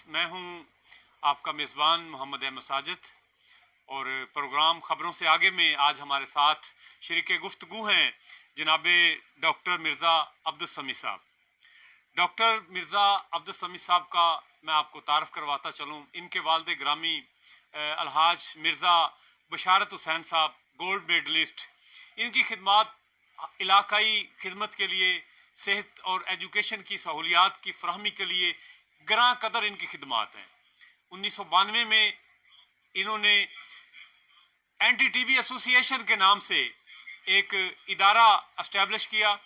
मैं हूं आपका मेज़बान मोहम्मद अहमद साजिद और प्रोग्राम ख़बरों से आगे में आज हमारे साथ शरीके गुफ्तगू हैं जनाब डॉक्टर मिर्ज़ा अब्दुल समी साहब। डॉक्टर मिर्ज़ा अब्दुल समी साहब का मैं आपको तारफ़ करवाता चलूँ। इनके वालिद ग्रामी अलहाज मिर्ज़ा बशारत हुसैन साहब गोल्ड मेडलिस्ट, इनकी खिदमत इलाकाई खिदमत के लिए, सेहत और एजुकेशन की सहूलियात की फरहमी के लिए ग्रां कदर इनकी खिदमत हैं। 1992 में इन्होंने एंटी टीबी एसोसिएशन के नाम से एक इदारा इस्टेब्लिश किया।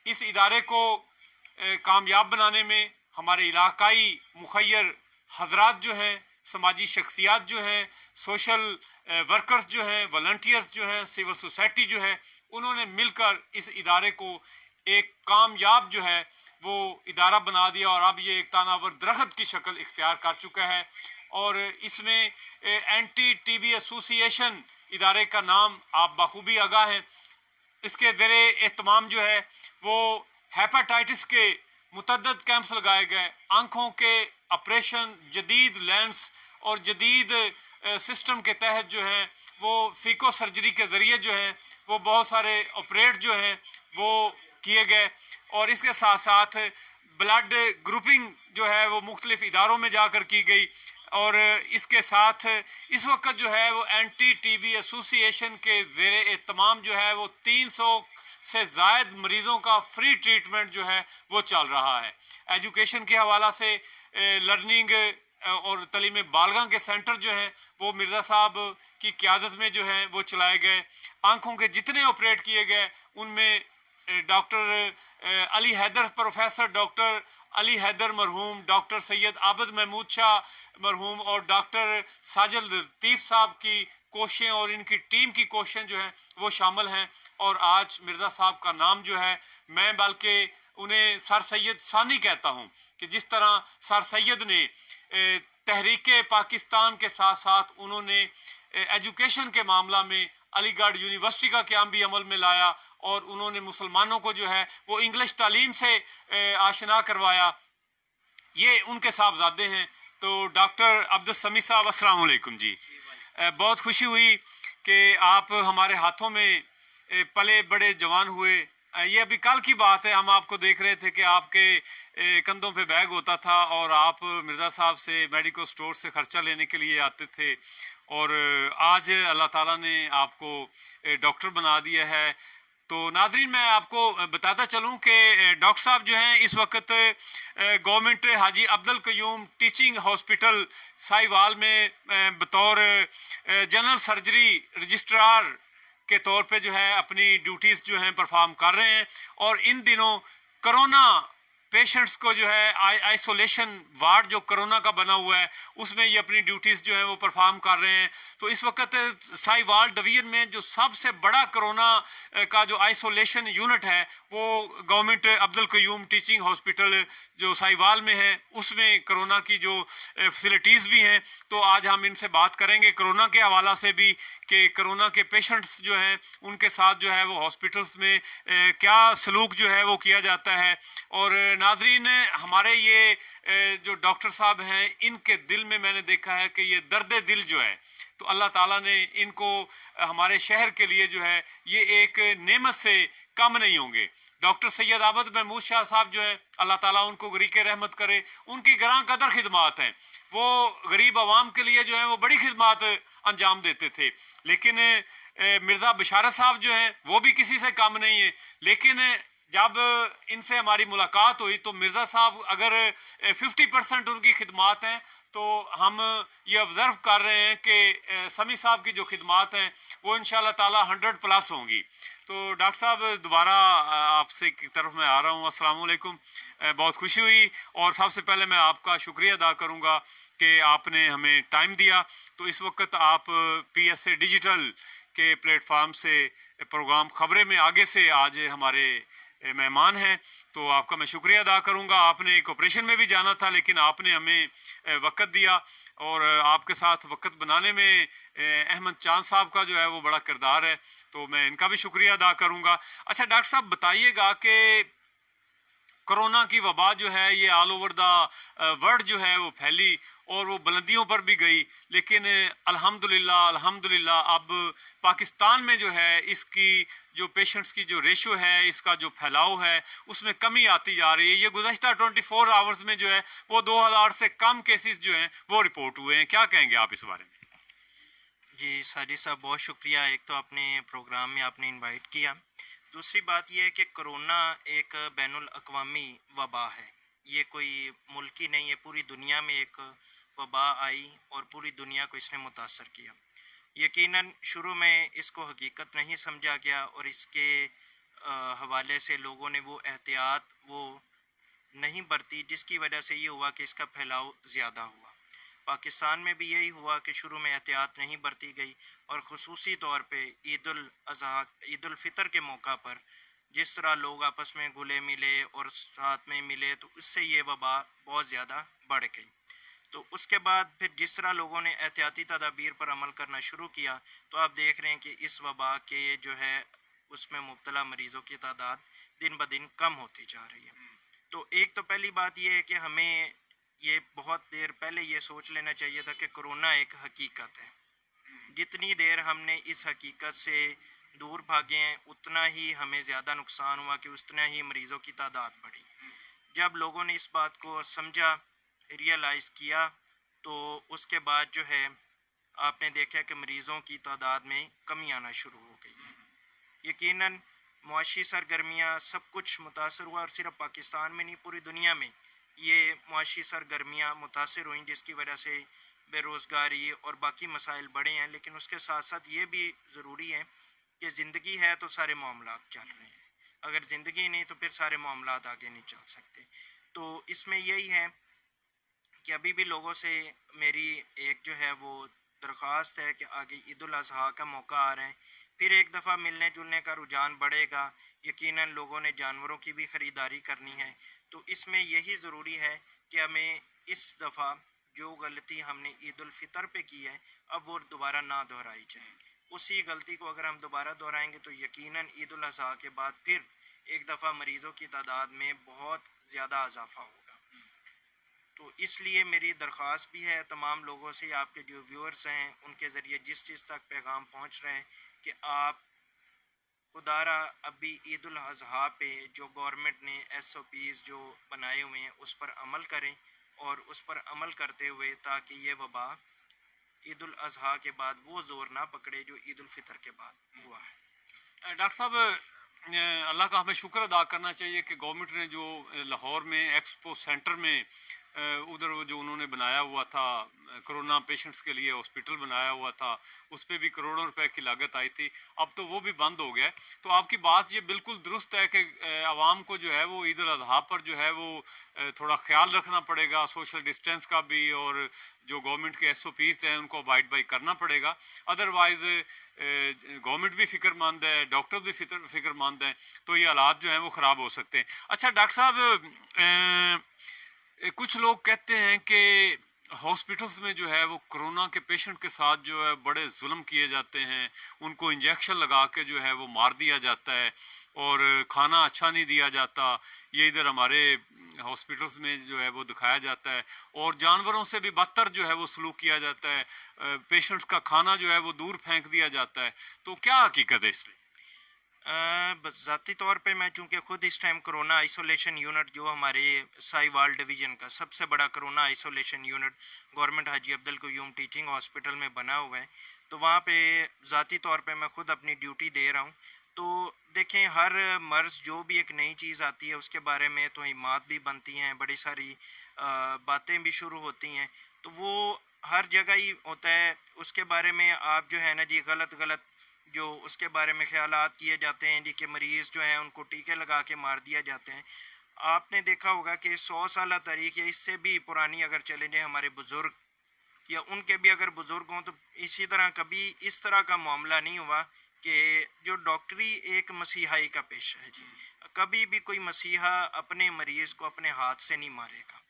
इस इदारे को कामयाब बनाने में हमारे इलाकाई मुखैर हजरात जो हैं, समाजी शख्सियात जो हैं, सोशल वर्कर्स जो हैं, वॉलंटियर्स जो हैं, सिविल सोसाइटी जो है, उन्होंने मिलकर इस इदारे को एक कामयाब जो है वो इदारा बना दिया और अब ये एक तानावर दरख्त की शक्ल इख्तियार कर चुका है। और इसमें एंटी टीबी एसोसिएशन इदारे का नाम आप बखूबी आगाह हैं। इसके ज़रिए एहतमाम जो है वो हेपेटाइटिस के मुतअद्दिद कैंप्स लगाए गए, आँखों के ऑपरेशन, जदीद लेंस और जदीद सिस्टम के तहत जो है वो फ़िको सर्जरी के ज़रिए जो है वो बहुत सारे ऑपरेट जो हैं वो किए गए। और इसके साथ साथ ब्लड ग्रुपिंग जो है वो मुख्तलिफ इदारों में जाकर की गई। और इसके साथ इस वक्त जो है वो एंटी टीबी एसोसिएशन के ज़ेरे एहतमाम जो है वो 300 से ज़ायद मरीज़ों का फ्री ट्रीटमेंट जो है वो चल रहा है। एजुकेशन के हवाला से लर्निंग और तलीम बालगा के सेंटर जो हैं वो मिर्ज़ा साहब की क़यादत में जो है वो चलाए गए। आँखों के जितने ऑपरेट किए गए उनमें doctor Ali Haider, professor doctor Ali Haider मरहूम, डॉक्टर सैयद आबद महमूद शाह मरहूम और डॉक्टर साजिद लतीफ़ साहब की कोशिशें और इनकी टीम की कोशिशें जो हैं वो शामिल हैं। और आज मिर्ज़ा साहब का नाम जो है, मैं बल्कि उन्हें सर सैयद सानी कहता हूँ कि जिस तरह सर सैयद ने तहरीक पाकिस्तान के साथ साथ उन्होंने एजुकेशन के मामला में अलीगढ़ यूनिवर्सिटी का क़याम भी अमल में लाया और उन्होंने मुसलमानों को जो है वो इंग्लिश तालीम से आशना करवाया। ये उनके साहबजादे हैं। तो डॉक्टर अब्दुल समी साहब, अस्सलाम वालेकुम जी। बहुत खुशी हुई कि आप हमारे हाथों में पले बड़े जवान हुए। ये अभी कल की बात है, हम आपको देख रहे थे कि आपके कंधों पे बैग होता था और आप मिर्ज़ा साहब से मेडिकल स्टोर से ख़र्चा लेने के लिए आते थे। और आज अल्लाह ताला ने आपको डॉक्टर बना दिया है। तो नाज़रीन, मैं आपको बताता चलूं कि डॉक्टर साहब जो हैं इस वक्त government Haji Abdul Qayyum teaching hospital Sahiwal में बतौर जनरल सर्जरी रजिस्ट्रार के तौर पे जो है अपनी ड्यूटीज़ जो हैं परफॉर्म कर रहे हैं। और इन दिनों कोरोना पेशेंट्स को जो है आइसोलेशन वार्ड जो कोरोना का बना हुआ है उसमें ये अपनी ड्यूटीज़ जो है वो परफॉर्म कर रहे हैं। तो इस वक्त साहिवाल डिवीज़न में जो सबसे बड़ा कोरोना का जो आइसोलेशन यूनिट है वो government Abdul Qayyum teaching hospital जो साहिवाल में है, उसमें कोरोना की जो फैसिलिटीज़ भी हैं। तो आज हम इनसे बात करेंगे कोरोना के हवाला से भी कि कोरोना के पेशेंट्स जो हैं उनके साथ जो है वो हॉस्पिटल्स में क्या सलूक जो है वो किया जाता है। और नाज़रीन, हमारे ये जो डॉक्टर साहब हैं इनके दिल में मैंने देखा है कि ये दर्द दिल जो है, तो अल्लाह ताला ने इनको हमारे शहर के लिए जो है ये एक नेमत से कम नहीं होंगे। डॉक्टर सैयद आबद महमूद शाह साहब जो है, अल्लाह ताला उनको गरीक रहमत करे, उनकी ग्रां कदर खिदमात हैं। वो गरीब आवाम के लिए जो है वो बड़ी खिदमात अंजाम देते थे। लेकिन मिर्ज़ा बशारत साहब जो हैं वो भी किसी से कम नहीं है। लेकिन जब इनसे हमारी मुलाकात हुई तो मिर्ज़ा साहब अगर 50% उनकी खिदमात हैं तो हम ये ऑब्ज़र्व कर रहे हैं कि समी साहब की जो खिदमात हैं वो इंशाअल्लाह ताला 100+ होंगी। तो डॉक्टर साहब, दोबारा आपसे की तरफ मैं आ रहा हूँ। अस्सलाम वालेकुम। बहुत खुशी हुई और सबसे पहले मैं आपका शुक्रिया अदा करूँगा कि आपने हमें टाइम दिया। तो इस वक्त आप PSA डिजिटल के प्लेटफार्म से प्रोग्राम ख़बरें में आगे से आज हमारे मेहमान हैं, तो आपका मैं शुक्रिया अदा करूंगा। आपने एक ऑपरेशन में भी जाना था लेकिन आपने हमें वक्त दिया और आपके साथ वक्त बनाने में अहमद चांद साहब का जो है वो बड़ा किरदार है, तो मैं इनका भी शुक्रिया अदा करूंगा। अच्छा डॉक्टर साहब, बताइएगा कि कोरोना की वबा जो है ये ऑल ओवर द वर्ल्ड जो है वो फैली और वो बुलंदियों पर भी गई, लेकिन अल्हम्दुलिल्लाह अल्हम्दुलिल्लाह अब पाकिस्तान में जो है इसकी जो पेशेंट्स की जो रेशो है, इसका जो फैलाव है, उसमें कमी आती जा रही है। ये गुज़श्ता 24 आवर्स में जो है वो 2000 से कम केसेस जो हैं वो रिपोर्ट हुए हैं। क्या कहेंगे आप इस बारे में? जी साजिद साहब, बहुत शुक्रिया। एक तो आपने प्रोग्राम में आपने इनवाइट किया। दूसरी बात यह है कि कोरोना एक बैनुल अक़वामी वबा है। ये कोई मुल्क ही नहीं है, पूरी दुनिया में एक वबा आई और पूरी दुनिया को इसने मुतासर किया। यकीनन शुरू में इसको हकीकत नहीं समझा गया और इसके हवाले से लोगों ने वो एहतियात वो नहीं बरती, जिसकी वजह से ये हुआ कि इसका फैलाव ज़्यादा हुआ। पाकिस्तान में भी यही हुआ कि शुरू में एहतियात नहीं बरती गई और ख़ुसूसी तौर पे ईद उल फ़ितर के मौका पर जिस तरह लोग आपस में घुले मिले और साथ में मिले, तो उससे ये वबा बहुत ज़्यादा बढ़ गई। तो उसके बाद फिर जिस तरह लोगों ने एहतियाती तदाबीर पर अमल करना शुरू किया, तो आप देख रहे हैं कि इस वबा के जो है उसमें मुब्तला मरीज़ों की तादाद दिन ब दिन कम होती जा रही है। तो एक तो पहली बात यह है कि हमें ये बहुत देर पहले ये सोच लेना चाहिए था कि कोरोना एक हकीकत है। जितनी देर हमने इस हकीकत से दूर भागे हैं, उतना ही हमें ज़्यादा नुकसान हुआ कि उतना ही मरीज़ों की तादाद बढ़ी। जब लोगों ने इस बात को समझा, रियलाइज़ किया, तो उसके बाद जो है आपने देखा कि मरीज़ों की तादाद में कमी आना शुरू हो गई है। यकीनन मुआशी सरगर्मियाँ सब कुछ मुतासर हुआ और सिर्फ पाकिस्तान में नहीं, पूरी दुनिया में ये मुआशी सरगर्मियाँ मुतासर हुई, जिसकी वजह से बेरोज़गारी और बाकी मसाइल बढ़े हैं। लेकिन उसके साथ साथ ये भी ज़रूरी है कि ज़िंदगी है तो सारे मामलात चल रहे हैं, अगर ज़िंदगी नहीं तो फिर सारे मामलात आगे नहीं चल सकते। तो इसमें यही है कि अभी भी लोगों से मेरी एक जो है वो दरख्वास्त है कि आगे ईद उल अज़हा का मौका आ रहा है, फिर एक दफ़ा मिलने जुलने का रुझान बढ़ेगा। यकीनन लोगों ने जानवरों की भी ख़रीदारी करनी है। तो इसमें यही ज़रूरी है कि हमें इस दफ़ा जो गलती हमने ईद उल फ़ितर पे की है, अब वो दोबारा ना दोहराई जाए। उसी गलती को अगर हम दोबारा दोहराएंगे तो यकीनन ईद उल अज़हा के बाद फिर एक दफ़ा मरीज़ों की तादाद में बहुत ज़्यादा इजाफा होगा। तो इसलिए मेरी दरख्वास्त भी है तमाम लोगों से, आपके जो व्यूअर्स हैं उनके ज़रिए जिस चीज़ तक पैगाम पहुंच रहे हैं, कि आप खुदारा अभी ईद उल अज़हा पे जो गवर्नमेंट ने SOPs जो बनाए हुए हैं उस पर अमल करें, और उस पर अमल करते हुए ताकि ये वबा ईद उल अज़हा के बाद वो ज़ोर ना पकड़े जो ईद उल फ़ितर के बाद हुआ है। डॉक्टर साहब, अल्लाह का हमें शुक्र अदा करना चाहिए कि गवर्नमेंट ने जो लाहौर में एक्सपो सेंटर में उधर वो जो उन्होंने बनाया हुआ था कोरोना पेशेंट्स के लिए हॉस्पिटल बनाया हुआ था, उस पर भी करोड़ों रुपए की लागत आई थी। अब तो वो भी बंद हो गया है। तो आपकी बात ये बिल्कुल दुरुस्त है कि आवाम को जो है वो ईद उल अज़हा पर जो है वो थोड़ा ख्याल रखना पड़ेगा, सोशल डिस्टेंस का भी, और जो गवर्नमेंट के SOPs हैं उनको अबाइड बाई करना पड़ेगा। अदरवाइज़ गवर्नमेंट भी फिक्रमंद है, डॉक्टर भी फिक्रमंद हैं, तो ये हालात जो हैं वो ख़राब हो सकते हैं। अच्छा डॉक्टर साहब, कुछ लोग कहते हैं कि हॉस्पिटल्स में जो है वो कोरोना के पेशेंट के साथ जो है बड़े जुल्म किए जाते हैं, उनको इंजेक्शन लगा के जो है वो मार दिया जाता है और खाना अच्छा नहीं दिया जाता। ये इधर हमारे हॉस्पिटल्स में जो है वो दिखाया जाता है, और जानवरों से भी बदतर जो है वो सलूक किया जाता है। पेशेंट्स का खाना जो है वो दूर फेंक दिया जाता है। तो क्या हकीकत है इसमें? ज़ाती तौर पे मैं चूँकि ख़ुद इस टाइम कोरोना आइसोलेशन यूनिट जो हमारे साहिवाल डिवीज़न का सबसे बड़ा corona isolation unit government Haji Abdul Qayyum teaching hospital में बना हुआ है, तो वहाँ पे ज़ाती तौर पे मैं ख़ुद अपनी ड्यूटी दे रहा हूँ। तो देखें, हर मर्ज़ जो भी एक नई चीज़ आती है उसके बारे में तोहिमात भी बनती हैं, बड़ी सारी बातें भी शुरू होती हैं। तो वो हर जगह ही होता है, उसके बारे में आप जो है ना जी गलत गलत जो उसके बारे में ख्यालात किए जाते हैं जी कि मरीज़ जो हैं उनको टीके लगा के मार दिया जाते हैं। आपने देखा होगा कि 100 साल तारीख या इससे भी पुरानी अगर चले जाए हमारे बुज़ुर्ग, या उनके भी अगर बुज़ुर्ग हों, तो इसी तरह कभी इस तरह का मामला नहीं हुआ कि जो डॉक्टरी एक मसीहाई का पेशा है जी, कभी भी कोई मसीहा अपने मरीज़ को अपने हाथ से नहीं मारेगा।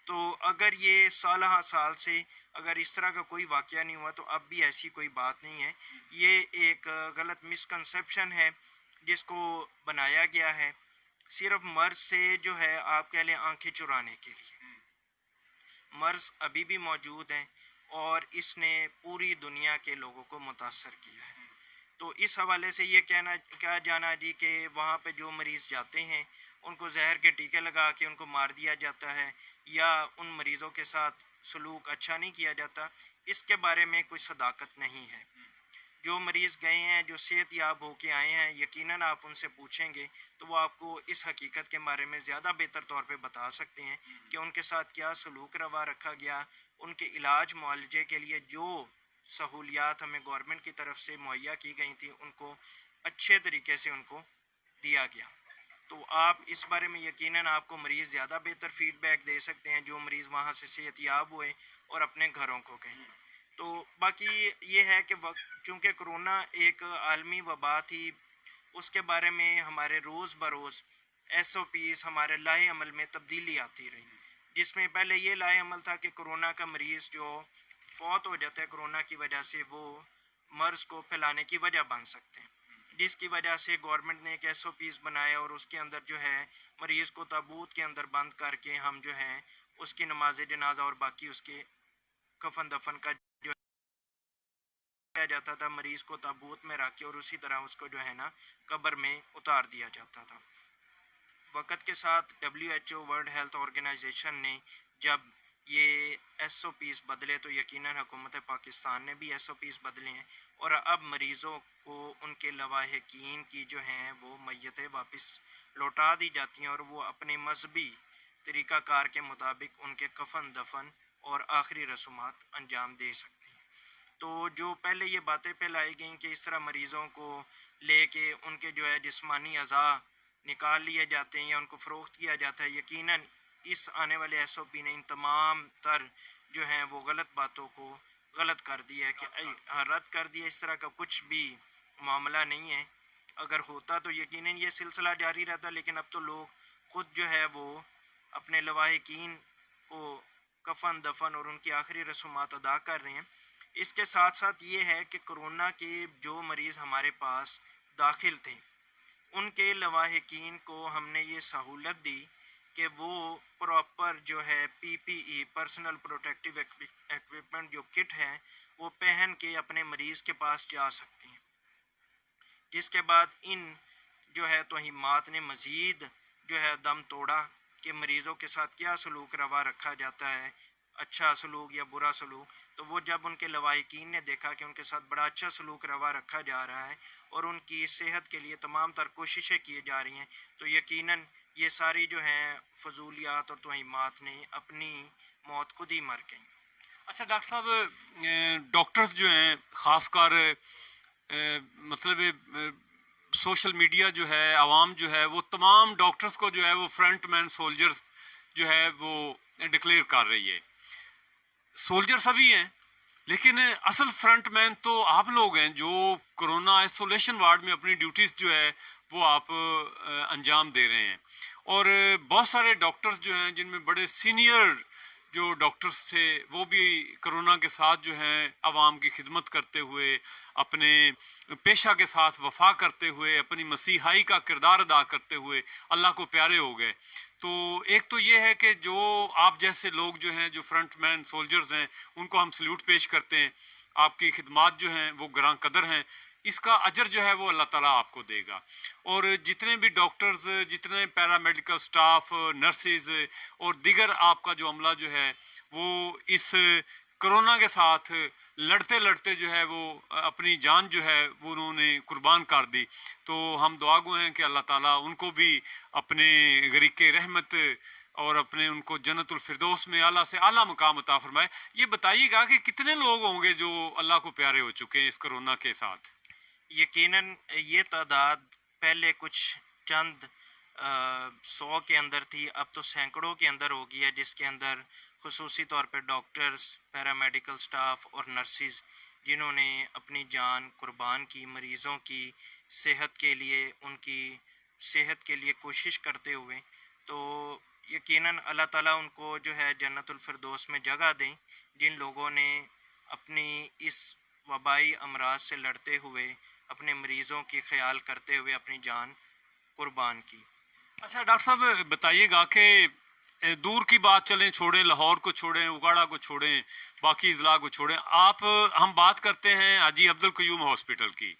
तो अगर ये साल साल से अगर इस तरह का कोई वाक़या नहीं हुआ, तो अब भी ऐसी कोई बात नहीं है। ये एक गलत मिसकंसेप्शन है जिसको बनाया गया है। सिर्फ मर्ज से जो है आप कह लें आंखें चुराने के लिए। मर्ज अभी भी मौजूद है और इसने पूरी दुनिया के लोगों को मुतासर किया है। तो इस हवाले से ये कहा जाना जी कि वहाँ पे जो मरीज़ जाते हैं उनको जहर के टीके लगा के उनको मार दिया जाता है या उन मरीज़ों के साथ सलूक अच्छा नहीं किया जाता, इसके बारे में कोई सदाकत नहीं है। जो मरीज़ गए हैं, जो सेहत याब होके आए हैं, यकीनन आप उनसे पूछेंगे तो वो आपको इस हकीकत के बारे में ज़्यादा बेहतर तौर पे बता सकते हैं कि उनके साथ क्या सलूक रवा रखा गया, उनके इलाज मुआलजे के लिए जो सहूलियात हमें गवर्नमेंट की तरफ से मुहैया की गई थी उनको अच्छे तरीके से उनको दिया गया। तो आप इस बारे में यकीनन आपको मरीज़ ज़्यादा बेहतर फीडबैक दे सकते हैं जो मरीज़ वहाँ से सेहत याब हुए और अपने घरों को गए। तो बाकी ये है कि चूँकि कोरोना एक आलमी वबा थी, उसके बारे में हमारे रोज़ बरोज़ SOPs हमारे लाहे अमल में तब्दीली आती रही, जिसमें पहले ये लाहे अमल था कि कोरोना का मरीज़ जो फौत हो जाता है कोरोना की वजह से, वो मर्ज़ को फैलाने की वजह बन सकते हैं, जिसकी वजह से गवर्नमेंट ने एक SOPs बनाया और उसके अंदर जो है मरीज़ को ताबूत के अंदर बंद करके हम जो है उसकी नमाज जनाजा और बाकी उसके कफन दफन का जो किया जाता था, मरीज को ताबूत में रख के और उसी तरह उसको जो है ना कब्र में उतार दिया जाता था। वक्त के साथ WHO वर्ल्ड हेल्थ ऑर्गेनाइजेशन ने जब ये SOPs बदले तो यकीनन हुकूमत पाकिस्तान ने भी SOPs बदले हैं और अब मरीज़ों को उनके लवाहिकीन की जो हैं वो मैयतें वापस लौटा दी जाती हैं और वो अपने मजहबी तरीक़ाकार के मुताबिक उनके कफन दफन और आखिरी रसूमात अंजाम दे सकते हैं। तो जो पहले ये बातें फैलाई गई कि इस तरह मरीज़ों को लेके उनके जो है जिस्मानी अज़ा निकाल लिए जाते हैं या उनको फ़रोख्त किया जाता है, यकीनन इस आने वाले SOP ने इन तमाम तर जो हैं वो गलत बातों को गलत कर दिया है कि रद्द कर दिया। इस तरह का कुछ भी मामला नहीं है। अगर होता तो यकीनन ये सिलसिला जारी रहता, लेकिन अब तो लोग खुद जो है वो अपने लवाहिकीन को कफन दफन और उनकी आखिरी रसूमात अदा कर रहे हैं। इसके साथ साथ ये है कि कोरोना के जो मरीज़ हमारे पास दाखिल थे उनके लवाहिकीन को हमने ये सहूलत दी कि वो प्रॉपर जो है PPE पर्सनल प्रोटेक्टिव इक्विपमेंट जो किट है वो पहन के अपने मरीज़ के पास जा सकते हैं, जिसके बाद इन जो है तोहिमात ने मज़ीद जो है दम तोड़ा कि मरीज़ों के साथ क्या सलूक रवा रखा जाता है, अच्छा सलूक या बुरा सलूक। तो वो जब उनके लवाहिकीन ने देखा कि उनके साथ बड़ा अच्छा सलूक रवा रखा जा रहा है और उनकी सेहत के लिए तमाम तर कोशिशें की जा रही हैं, तो यकीनन ये सारी जो हैं फजूलियात और तोहिमात ने अपनी मौत खुद ही मर गई। अच्छा डॉक्टर साहब, डॉक्टर्स जो हैं ख़ासकर मतलब सोशल मीडिया जो है, आवाम जो है, वो तमाम डॉक्टर्स को जो है वो फ्रंट मैन सोल्जर्स जो है वो डिक्लेयर कर रही है। सोल्जर सभी हैं, लेकिन असल फ्रंट मैन तो आप लोग हैं जो कोरोना आइसोलेशन वार्ड में अपनी ड्यूटीज़ जो है वो आप अंजाम दे रहे हैं। और बहुत सारे डॉक्टर्स जो हैं जिनमें बड़े सीनियर जो डॉक्टर्स थे वो भी कोरोना के साथ जो हैं आवाम की खिदमत करते हुए, अपने पेशा के साथ वफा करते हुए, अपनी मसीहाई का किरदार अदा करते हुए अल्लाह को प्यारे हो गए। तो एक तो ये है कि जो आप जैसे लोग जो हैं, जो फ्रंट मैन सोल्जर्स हैं, उनको हम सल्यूट पेश करते हैं। आपकी खिदमात जो हैं वो ग्रां कदर हैं, इसका अजर जो है वो अल्लाह ताला आपको देगा। और जितने भी डॉक्टर्स, जितने पैरामेडिकल स्टाफ, नर्सेज और दीगर आपका जो अमला जो है वो इस कोरोना के साथ लड़ते लड़ते जो है वो अपनी जान जो है वो उन्होंने कुर्बान कर दी। तो हम दुआगो हैं कि अल्लाह ताला उनको भी अपने गरीके रहमत और अपने उनको जन्नतुल फिरदौस में आला से आला मुकाम अता फरमाए। ये बताइएगा कि कितने लोग होंगे जो अल्लाह को प्यारे हो चुके हैं इस कोरोना के साथ? यकीनन ये तादाद पहले कुछ चंद 100 के अंदर थी, अब तो सैकड़ों के अंदर हो गई है, जिसके अंदर खुसूसी तौर पर डॉक्टर्स, पैरामेडिकल स्टाफ और नर्सिस जिन्होंने अपनी जान कुर्बान की मरीज़ों की सेहत के लिए, उनकी सेहत के लिए कोशिश करते हुए। तो यकीनन अल्लाह ताला उनको जो है जन्नतुल फिरदौस में जगह दें, जिन लोगों ने अपनी इस वबाई अमराज से लड़ते हुए, अपने मरीज़ों की ख्याल करते हुए अपनी जान कुर्बान की। अच्छा डॉक्टर साहब बताइएगा कि दूर की बात चलें, छोड़ें लाहौर को, छोड़ें उगाड़ा को, छोड़ें बाकी इजला को, छोड़ें आप, हम बात करते हैं हाजी अब्दुल कयूम हॉस्पिटल की।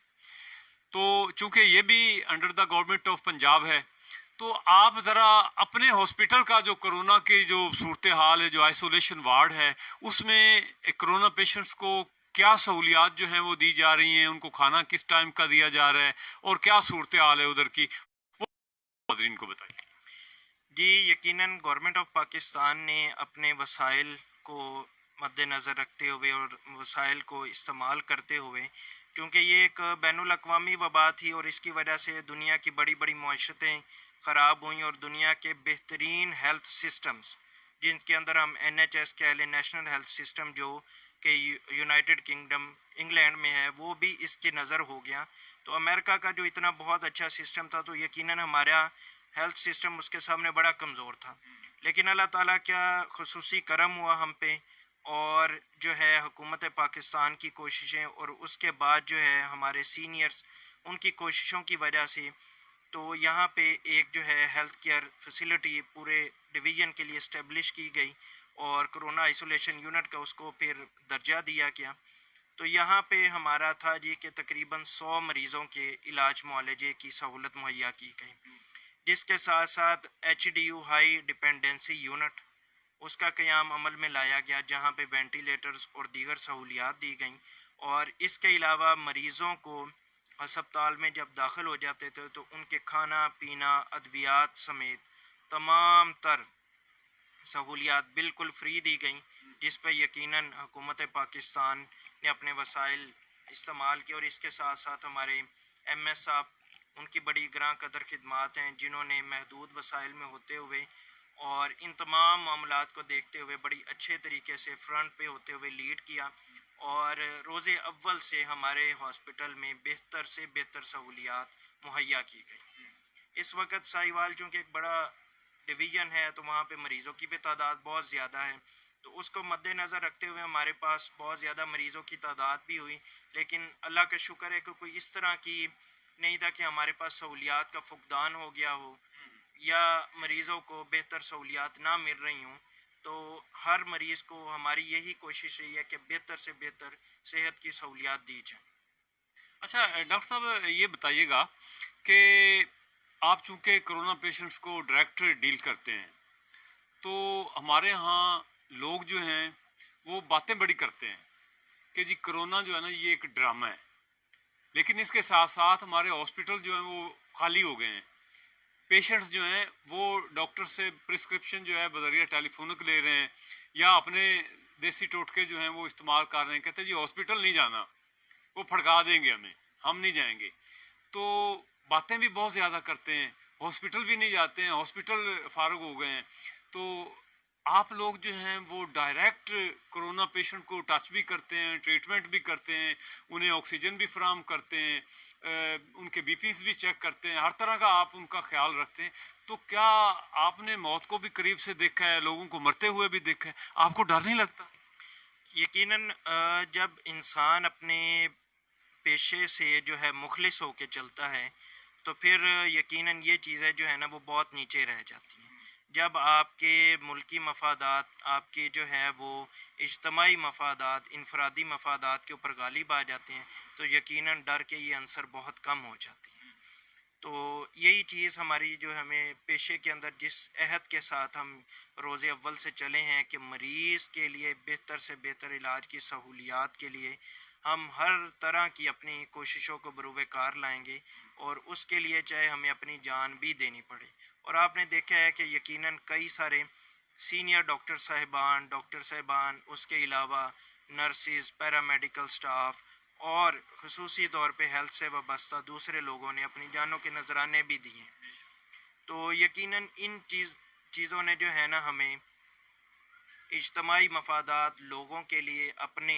तो चूंकि ये भी under the government of Punjab है, तो आप ज़रा अपने हॉस्पिटल का जो कोरोना की जो सूरत हाल है, जो आइसोलेशन वार्ड है, उसमें कोरोना पेशेंट्स को क्या सहूलियात जो हैं वो दी जा रही हैं, उनको खाना किस टाइम का दिया जा रहा है और क्या सूरत हाल है उधर की, वो नाज़रीन को बताइए। जी, यकीनन गवर्नमेंट ऑफ पाकिस्तान ने अपने वसाइल को मद्देनज़र रखते हुए और वसाइल को इस्तेमाल करते हुए, क्योंकि ये एक बैनुल अक़वामी वबा थी और इसकी वजह से दुनिया की बड़ी बड़ी मईशतें ख़राब हुई और दुनिया के बेहतरीन हेल्थ सिस्टम्स, जिनके अंदर हम NHS कह लें, नेशनल हेल्थ सिस्टम, जो कि यूनाइटेड किंगडम इंग्लैंड में है, वो भी इसकी नज़र हो गया। तो अमेरिका का जो इतना बहुत अच्छा सिस्टम था, तो यकीनन हमारा हेल्थ सिस्टम उसके सामने बड़ा कमज़ोर था। लेकिन अल्लाह ताला क्या खुसूसी करम हुआ हम पे, और जो है हुकूमत पाकिस्तान की कोशिशें और उसके बाद जो है हमारे सीनियर्स, उनकी कोशिशों की वजह से तो यहाँ पे एक जो है हेल्थ केयर फैसिलिटी पूरे डिवीज़न के लिए इस्टेब्लिश की गई और कोरोना आइसोलेशन यूनिट का उसको फिर दर्जा दिया गया। तो यहाँ पे हमारा था जी कि तकरीबन 100 मरीज़ों के इलाज मुआलजे की सहूलत मुहैया की गई, जिसके साथ साथ HDU हाई डिपेंडेंसी यूनिट, उसका क़याम अमल में लाया गया, जहाँ पे वेंटिलेटर्स और दीगर सहूलियात दी गई। और इसके अलावा मरीज़ों को अस्पताल में जब दाखिल हो जाते थे तो उनके खाना पीना अद्वियात समेत तमाम तर सहूलियात बिल्कुल फ्री दी गई, जिस पर यकीनन हुकूमत पाकिस्तान ने अपने वसाइल इस्तेमाल किए। और इसके साथ साथ हमारे MS साहब, उनकी बड़ी ग्रां कदर खिदमात हैं, जिन्होंने महदूद वसाइल में होते हुए और इन तमाम मामलात को देखते हुए बड़ी अच्छे तरीके से फ्रंट पे होते हुए लीड किया और रोज़े अव्वल से हमारे हॉस्पिटल में बेहतर से बेहतर सहूलियात मुहैया की गई। इस वक्त साहिवाल चूँकि एक बड़ा डिवीज़न है, तो वहाँ पे मरीज़ों की भी तादाद बहुत ज़्यादा है, तो उसको मद्देनज़र रखते हुए हमारे पास बहुत ज़्यादा मरीज़ों की तादाद भी हुई। लेकिन अल्लाह का शुक्र है कि कोई इस तरह की नहीं था कि हमारे पास सहूलियात का फुकदान हो गया हो या मरीज़ों को बेहतर सहूलियात ना मिल रही हों। तो हर मरीज़ को हमारी यही कोशिश रही है कि बेहतर से बेहतर सेहत की सहूलियात दी जाए। अच्छा डॉक्टर साहब ये बताइएगा कि आप चूंकि कोरोना पेशेंट्स को डायरेक्ट डील करते हैं, तो हमारे यहाँ लोग जो हैं वो बातें बड़ी करते हैं कि जी कोरोना जो है ना ये एक ड्रामा है, लेकिन इसके साथ साथ हमारे हॉस्पिटल जो हैं वो खाली हो गए हैं। पेशेंट्स जो हैं वो डॉक्टर से प्रिस्क्रिप्शन जो है बजरिया टेलीफोनिक ले रहे हैं या अपने देसी टोटके जो हैं वो इस्तेमाल कर रहे हैं, कहते हैं जी हॉस्पिटल नहीं जाना, वो फड़का देंगे हमें, हम नहीं जाएंगे। तो बातें भी बहुत ज़्यादा करते हैं, हॉस्पिटल भी नहीं जाते हैं, हॉस्पिटल फारग हो गए हैं। तो आप लोग जो हैं वो डायरेक्ट कोरोना पेशेंट को टच भी करते हैं, ट्रीटमेंट भी करते हैं, उन्हें ऑक्सीजन भी फराहम करते हैं, उनके बीपीज भी चेक करते हैं, हर तरह का आप उनका ख्याल रखते हैं। तो क्या आपने मौत को भी करीब से देखा है, लोगों को मरते हुए भी देखा है, आपको डर नहीं लगता? यकीनन जब इंसान अपने पेशे से जो है मुखलिस होके चलता है, तो फिर यकीनन ये चीज़ें जो है ना वो बहुत नीचे रह जाती हैं। जब आपके मुल्की मफादात, आपके जो है वो इज्तमाही मफादात, इनफरादी मफादात के ऊपर गालिब आ जाते हैं, तो यकीनन डर के ये अंसर बहुत कम हो जाते हैं। तो यही चीज़ हमारी जो हमें पेशे के अंदर जिस अहद के साथ हम रोज़े अव्वल से चले हैं कि मरीज़ के लिए बेहतर से बेहतर इलाज की सहूलियात के लिए हम हर तरह की अपनी कोशिशों को बरूए कार लाएंगे और उसके लिए चाहे हमें अपनी जान भी देनी पड़े। और आपने देखा है कि यकीनन कई सारे सीनियर डॉक्टर साहिबान, उसके अलावा नर्सिस, पैरामेडिकल स्टाफ और खसूसी तौर पे हेल्थ से वाबस्ता दूसरे लोगों ने अपनी जानों के नजराने भी दिए। तो यकीनन इन चीज़ों ने जो है ना हमें इज्तमाही मफादात लोगों के लिए अपने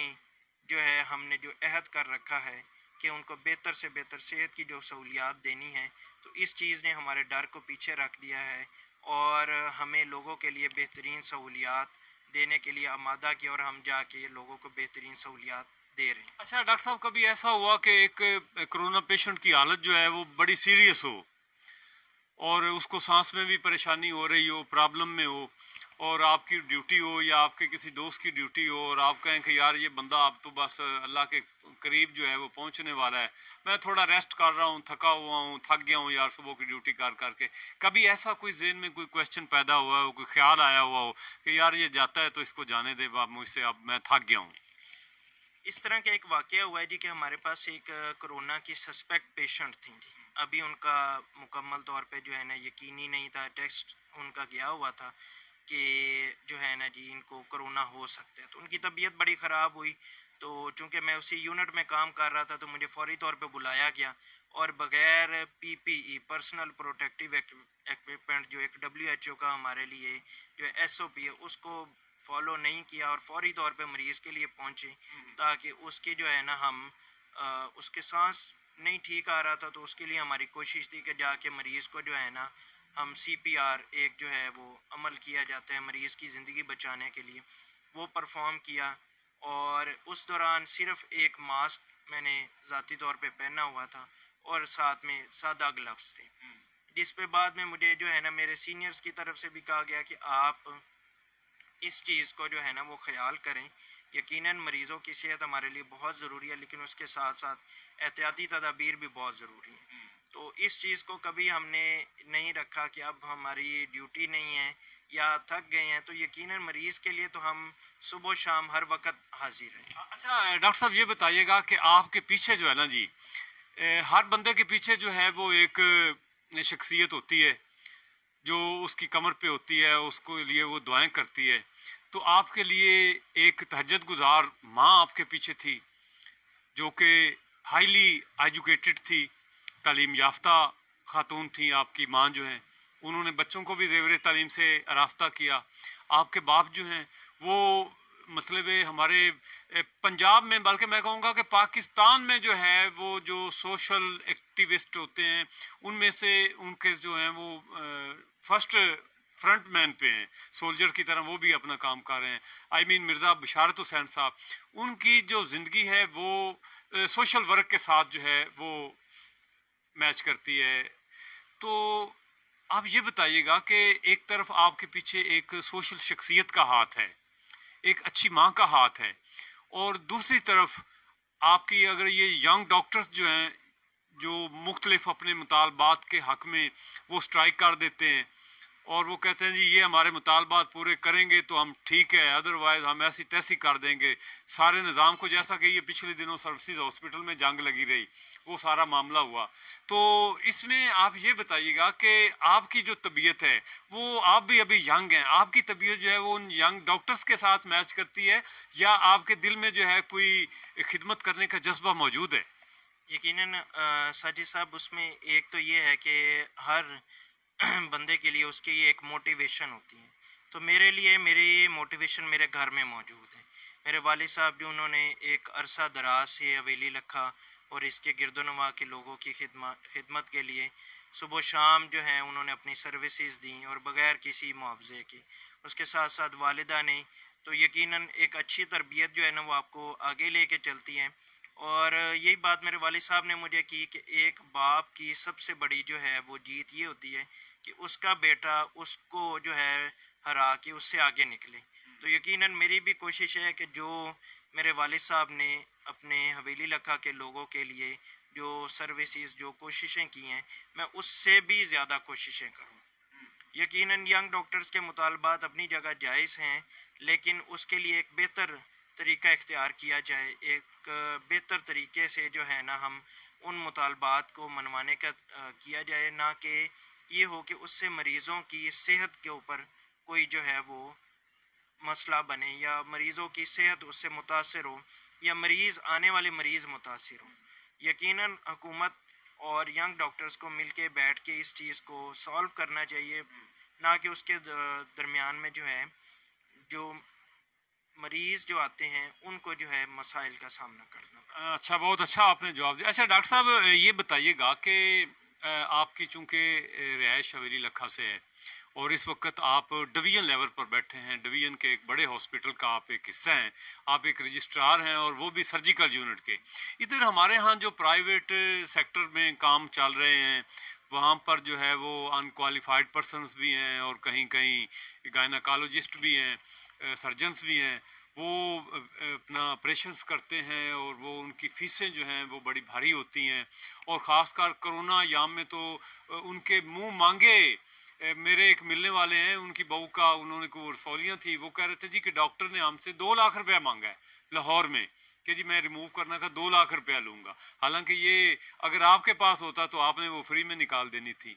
जो है हमने जो अहद कर रखा है कि उनको बेहतर से बेहतर सेहत की जो सहूलियात देनी है, तो इस चीज़ ने हमारे डर को पीछे रख दिया है और हमें लोगों के लिए बेहतरीन सहूलियात देने के लिए आमादा किया और हम जाके लोगों को बेहतरीन सहूलियात दे रहे हैं। अच्छा डॉक्टर साहब, कभी ऐसा हुआ कि एक कोरोना पेशेंट की हालत जो है वो बड़ी सीरियस हो और उसको सांस में भी परेशानी हो रही हो, प्रॉब्लम में हो, और आपकी ड्यूटी हो या आपके किसी दोस्त की ड्यूटी हो और आप कहें कि यार ये बंदा अब तो बस अल्लाह के करीब जो है वो पहुंचने वाला है, मैं थोड़ा रेस्ट कर रहा हूँ, थका हुआ हूँ, थक गया हूँ यार सुबह की ड्यूटी कर करके, कभी ऐसा कोई ज़हन में कोई क्वेश्चन पैदा हुआ हो, कोई ख्याल आया हुआ हो कि यार ये जाता है तो इसको जाने दे, अब मुझसे अब मैं थक गया हूँ? इस तरह का एक वाक़या हुआ है जी कि हमारे पास एक कोरोना की सस्पेक्ट पेशेंट थी जी। अभी उनका मुकम्मल तौर पे जो है ना यकीनी नहीं था, टेस्ट उनका गया हुआ था कि जो है ना जी इनको कोरोना हो सकता है। तो उनकी तबीयत बड़ी ख़राब हुई, तो चूँकि मैं उसी यूनिट में काम कर रहा था तो मुझे फ़ौरी तौर पे बुलाया गया और बग़ैर पीपीई पर्सनल प्रोटेक्टिव इक्विपमेंट जो एक डब्ल्यूएचओ का हमारे लिए जो एसओपी है उसको फॉलो नहीं किया और फौरी तौर पे मरीज़ के लिए पहुंचे ताकि उसकी जो है ना हम उसके सांस नहीं ठीक आ रहा था तो उसके लिए हमारी कोशिश थी कि जाके मरीज़ को जो है ना हम सीपीआर एक जो है वो अमल किया जाता है मरीज़ की ज़िंदगी बचाने के लिए, वो परफॉर्म किया। और उस दौरान सिर्फ एक मास्क मैंने ज़ाती तौर पे पहना हुआ था और साथ में सादा ग्लव्स थे, जिस पे बाद में मुझे जो है ना मेरे सीनियर्स की तरफ से भी कहा गया कि आप इस चीज़ को जो है ना वो ख्याल करें। यकीनन मरीज़ों की सेहत हमारे लिए बहुत ज़रूरी है, लेकिन उसके साथ साथ एहतियाती तदाबीर भी बहुत ज़रूरी है। तो इस चीज़ को कभी हमने नहीं रखा कि अब हमारी ड्यूटी नहीं है या थक गए हैं, तो यकीनन मरीज़ के लिए तो हम सुबह शाम हर वक्त हाजिर हैं। अच्छा डॉक्टर साहब ये बताइएगा कि आपके पीछे जो है ना जी, हर बंदे के पीछे जो है वो एक शख्सियत होती है जो उसकी कमर पे होती है, उसको लिए वो दुआएं करती है। तो आपके लिए एक तहज्जुद गुजार माँ आपके पीछे थी जो कि हाईली एजुकेटेड थी, तालीम याफ्ता खातून थी आपकी माँ जो हैं, उन्होंने बच्चों को भी ज़ेवर तालीम से आरास्ता किया। आपके बाप जो हैं वो मतलब हमारे पंजाब में, बल्कि मैं कहूँगा कि पाकिस्तान में जो है वो जो सोशल एक्टिविस्ट होते हैं उनमें से उनके जो हैं वो फर्स्ट फ्रंट मैन पे हैं, सोल्जर की तरह वो भी अपना काम कर रहे हैं। आई मीन मिर्ज़ा बशारत हुसैन साहब, उनकी जो ज़िंदगी है वो सोशल वर्क के साथ जो है वो मैच करती है। तो आप ये बताइएगा कि एक तरफ आपके पीछे एक सोशल शख्सियत का हाथ है, एक अच्छी माँ का हाथ है, और दूसरी तरफ आपकी अगर ये यंग डॉक्टर्स जो हैं जो मुख्तलिफ अपने मुतालबात के हक़ में वो स्ट्राइक कर देते हैं और वो कहते हैं जी ये हमारे मुतालबात पूरे करेंगे तो हम ठीक है, अदरवाइज़ हम ऐसी तैसी कर देंगे सारे निज़ाम को, जैसा कि ये पिछले दिनों सर्विसेज हॉस्पिटल में जंग लगी रही, वो सारा मामला हुआ। तो इसमें आप ये बताइएगा कि आपकी जो तबीयत है वो, आप भी अभी यंग हैं, आपकी तबीयत जो है वो उन यंग डॉक्टर्स के साथ मैच करती है या आपके दिल में जो है कोई खिदमत करने का जज्बा मौजूद है? यकीनन साजिद साहब, उसमें एक तो ये है कि हर बंदे के लिए उसकी एक मोटिवेशन होती है। तो मेरे लिए मेरी मोटिवेशन मेरे घर में मौजूद है। मेरे वालिद साहब जो उन्होंने एक अरसा दराज से हवेली लखा और इसके गिरदोनवा के लोगों की खिदमत के लिए सुबह शाम जो है उन्होंने अपनी सर्विसेज दी और बग़ैर किसी मुआवजे के। उसके साथ साथ वालिदा ने तो यकीनन एक अच्छी तरबियत जो है ना वो आपको आगे लेके चलती है। और यही बात मेरे वालिद साहब ने मुझे की कि एक बाप की सबसे बड़ी जो है वो जीत ये होती है कि उसका बेटा उसको जो है हरा के उससे आगे निकले। तो यकीनन मेरी भी कोशिश है कि जो मेरे वालिद साहब ने अपने हवेली लखा के लोगों के लिए जो सर्विसेज जो कोशिशें की हैं, मैं उससे भी ज़्यादा कोशिशें करूं। यकीनन यंग डॉक्टर्स के मुतालबात अपनी जगह जायज़ हैं, लेकिन उसके लिए एक बेहतर तरीका इख्तियार किया जाए, एक बेहतर तरीके से जो है ना हम उन मुतालबात को मनवाने का किया जाए, ना कि ये हो कि उससे मरीज़ों की सेहत के ऊपर कोई जो है वो मसला बने या मरीज़ों की सेहत उससे मुतासर हो या मरीज़ आने वाले मरीज़ मुतासर हो। यकीनन हुकूमत और यंग डॉक्टर्स को मिलके बैठ के इस चीज़ को सॉल्व करना चाहिए, ना कि उसके दरमियान में जो है जो मरीज़ जो आते हैं उनको जो है मसाइल का सामना करना। अच्छा, बहुत अच्छा आपने जवाब दिया। अच्छा डॉक्टर साहब ये बताइएगा कि आपकी चूंकि रिहाइश हवेली लखा से है और इस वक्त आप डिवीज़न लेवल पर बैठे हैं, डिवीज़न के एक बड़े हॉस्पिटल का आप एक हिस्सा हैं, आप एक रजिस्ट्रार हैं और वो भी सर्जिकल यूनिट के। इधर हमारे यहाँ जो प्राइवेट सेक्टर में काम चल रहे हैं वहाँ पर जो है वो अनक्वालिफाइड पर्सनस भी हैं और कहीं कहीं गायनाकोलॉजिस्ट भी हैं, सर्जन्स भी हैं। वो अपना ऑपरेशंस करते हैं और वो उनकी फ़ीसें जो हैं वो बड़ी भारी होती हैं। और ख़ासकर कोरोना याम में तो उनके मुंह मांगे मेरे एक मिलने वाले हैं, उनकी बहू का उन्होंने को रसौलियाँ थी, वो कह रहे थे जी कि डॉक्टर ने हमसे 2 लाख रुपया मांगा है लाहौर में कि जी मैं रिमूव करने का 2 लाख रुपया लूँगा। हालांकि ये अगर आपके पास होता तो आपने वो फ्री में निकाल देनी थी।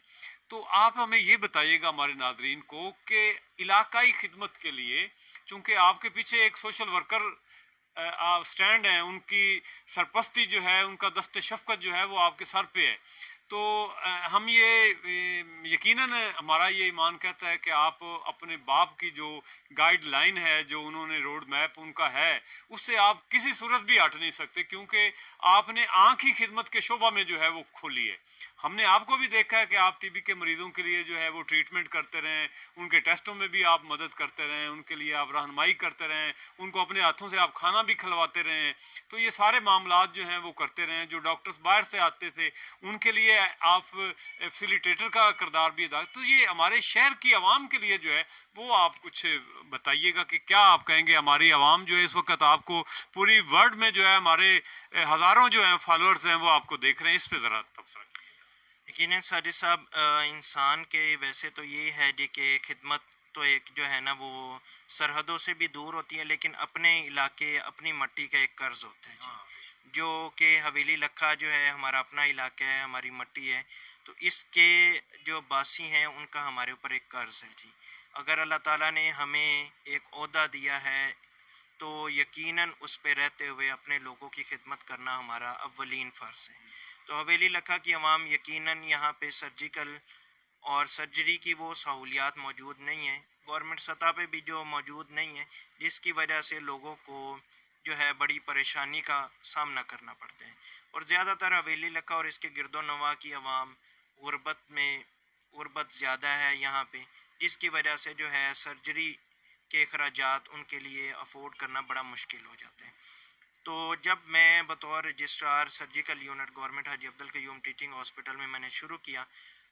तो आप हमें ये बताइएगा हमारे नाजरीन को कि इलाकाई खिदमत के लिए, चूँकि आपके पीछे एक सोशल वर्कर स्टैंड है, उनकी सरपरस्ती जो है, उनका दस्ते शफ़क़त जो है वो आपके सर पे है। तो हम ये यकीनन हमारा ये ईमान कहता है कि आप अपने बाप की जो गाइडलाइन है, जो उन्होंने रोड मैप उनका है, उससे आप किसी सूरत भी हट नहीं सकते, क्योंकि आपने आँख ही खिदमत के शोबा में जो है वो खोली है। हमने आपको भी देखा है कि आप टीबी के मरीजों के लिए जो है वो ट्रीटमेंट करते रहें, उनके टेस्टों में भी आप मदद करते रहें, उनके लिए आप रहनुमाई करते रहें, उनको अपने हाथों से आप खाना भी खिलवाते रहें। तो ये सारे मामलात जो हैं वो करते रहें। जो डॉक्टर्स बाहर से आते थे उनके लिए आप फैसिलिटेटर का किरदार भी अदा। तो ये हमारे शहर की आवाम के लिए जो है वो आप कुछ बताइएगा कि क्या आप कहेंगे। हमारी आवाम जो है इस वक्त आपको पूरी वर्ल्ड में जो है हमारे हज़ारों जो हैं फॉलोअर्स हैं वो आपको देख रहे हैं, इस पे ज़रा तबसरा। यकीनन साजिद साहब, इंसान के वैसे तो ये है जी कि खिदमत तो एक जो है ना वो सरहदों से भी दूर होती है, लेकिन अपने इलाके अपनी मट्टी का एक कर्ज होता है जी, जो कि हवेली लखा जो है हमारा अपना इलाका है, हमारी मट्टी है। तो इसके जो बासी हैं उनका हमारे ऊपर एक कर्ज है जी। अगर अल्लाह ताला ने हमें एक ओहदा दिया है तो यकीनन उस पे रहते हुए अपने लोगों की खिदमत करना हमारा अव्वलीन फ़र्ज़ है। तो हवेली लखा की आवाम यकीनन यहाँ पे सर्जिकल और सर्जरी की वो सहूलियात मौजूद नहीं है, गवर्नमेंट सतह पे भी जो मौजूद नहीं है, जिसकी वजह से लोगों को जो है बड़ी परेशानी का सामना करना पड़ता है। और ज़्यादातर हवेली लखा और इसके गिरदोनवा की आवाम गुर्बत ज़्यादा है यहाँ पे, जिसकी वजह से जो है सर्जरी के अखराजात उनके लिए अफोर्ड करना बड़ा मुश्किल हो जाता है। तो जब मैं बतौर registrar surgical unit government Haji Abdul Qayyum teaching hospital में मैंने शुरू किया,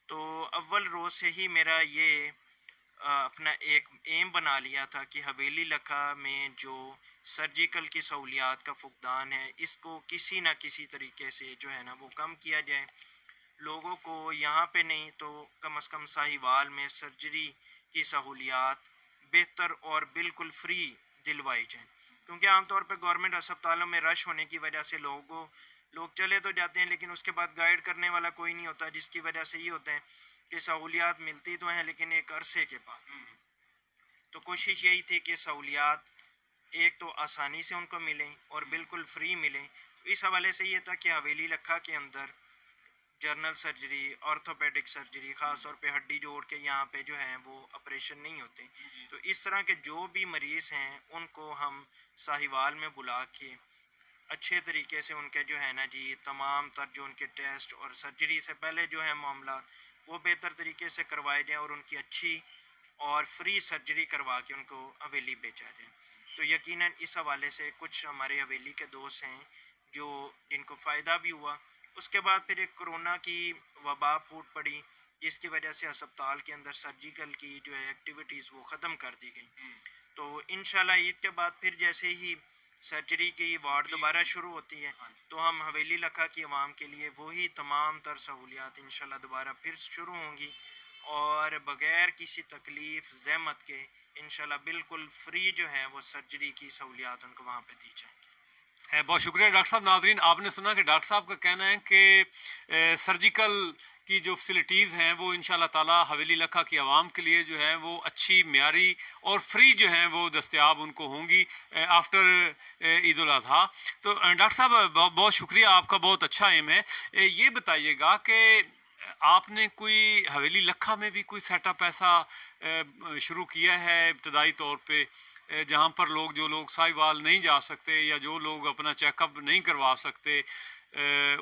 तो अव्वल रोज़ से ही मेरा ये अपना एक एम बना लिया था कि हवेली लखा में जो सर्जिकल की सहूलियात का फुकदान है, इसको किसी न किसी तरीके से जो है ना वो कम किया जाए। लोगों को यहाँ पे नहीं तो कम से कम साहिवाल में सर्जरी की सहूलियात बेहतर और बिल्कुल फ्री दिलवाई जाए, क्योंकि आमतौर पर गवर्नमेंट अस्पतालों में रश होने की वजह से लोग चले तो जाते हैं, लेकिन उसके बाद गाइड करने वाला कोई नहीं होता, जिसकी वजह से ये होता है कि सहूलियात मिलती तो हैं लेकिन एक अरसे के बाद। तो कोशिश यही थी कि सहूलियात एक तो आसानी से उनको मिलें और बिल्कुल फ्री मिलें। तो इस हवाले से ये था कि हवेली लखा के अंदर जनरल सर्जरी, ऑर्थोपेडिक सर्जरी, ख़ास तौर पे हड्डी जोड़ के यहाँ पे जो है वो ऑपरेशन नहीं होते। तो इस तरह के जो भी मरीज़ हैं उनको हम साहिवाल में बुला के अच्छे तरीके से उनके जो है ना जी तमाम तर जो उनके टेस्ट और सर्जरी से पहले जो है मामला वो बेहतर तरीके से करवाए जाएँ और उनकी अच्छी और फ्री सर्जरी करवा के उनको हवेली भेजा जाए। तो यकीनन इस हवाले से कुछ हमारे हवेली के दोस्त हैं जो जिनको फ़ायदा भी हुआ। उसके बाद फिर एक कोरोना की वबा फूट पड़ी, जिसकी वजह से अस्पताल के अंदर सर्जिकल की जो है एक्टिविटीज़ वो ख़त्म कर दी गई। तो इंशाल्लाह ईद के बाद फिर जैसे ही सर्जरी की वार्ड दोबारा शुरू होती है तो हम हवेली लखा की आवाम के लिए वही तमाम तर सहूलियात इंशाल्लाह दोबारा फिर शुरू होंगी और बग़ैर किसी तकलीफ़ ज़हमत के इंशाल्लाह बिल्कुल फ्री जो है वो सर्जरी की सहूलियात उनको वहाँ पे दी जाएंगी। बहुत शुक्रिया डॉक्टर साहब। नाजरीन, आपने सुना कि डॉक्टर साहब का कहना है कि सर्जिकल की जो फैसिलिटीज़ हैं वो इंशाल्लाह ताला हवेली लखा की आवाम के लिए जो है वो अच्छी, म्यारी और फ्री जो हैं वो दस्तयाब उनको होंगी आफ्टर ईद उल अज़हा। तो डॉक्टर साहब बहुत बहुत शुक्रिया, आपका बहुत अच्छा एम है। ये बताइएगा कि आपने कोई हवेली लखा में भी कोई सेटअप ऐसा शुरू किया है इब्तदाई तौर पे, जहाँ पर जो लोग साहिवाल नहीं जा सकते या जो लोग अपना चेकअप नहीं करवा सकते,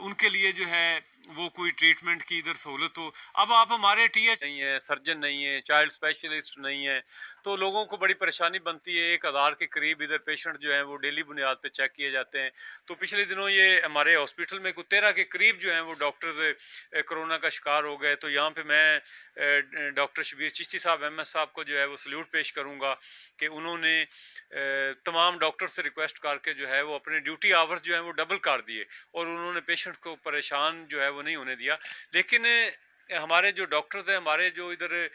उनके लिए जो है वो कोई ट्रीटमेंट की इधर सहूलत हो। अब आप हमारे टीएच नहीं है, सर्जन नहीं है, चाइल्ड स्पेशलिस्ट नहीं है, तो लोगों को बड़ी परेशानी बनती है। 1000 के करीब इधर पेशेंट जो हैं वो डेली बुनियाद पे चेक किए जाते हैं। तो पिछले दिनों ये हमारे हॉस्पिटल में कुछ 13 के करीब जो हैं वो डॉक्टर कोरोना का शिकार हो गए। तो यहाँ पे मैं डॉक्टर शबीर चिश्ती साहब MS साहब को जो है वो सल्यूट पेश करूँगा कि उन्होंने तमाम डॉक्टर से रिक्वेस्ट करके जो है वो अपने ड्यूटी आवर्स जो है वो डबल कर दिए और उन्होंने पेशेंट को परेशान जो है वो नहीं होने दिया। लेकिन हमारे जो डॉक्टर्स हैं, हमारे जो इधर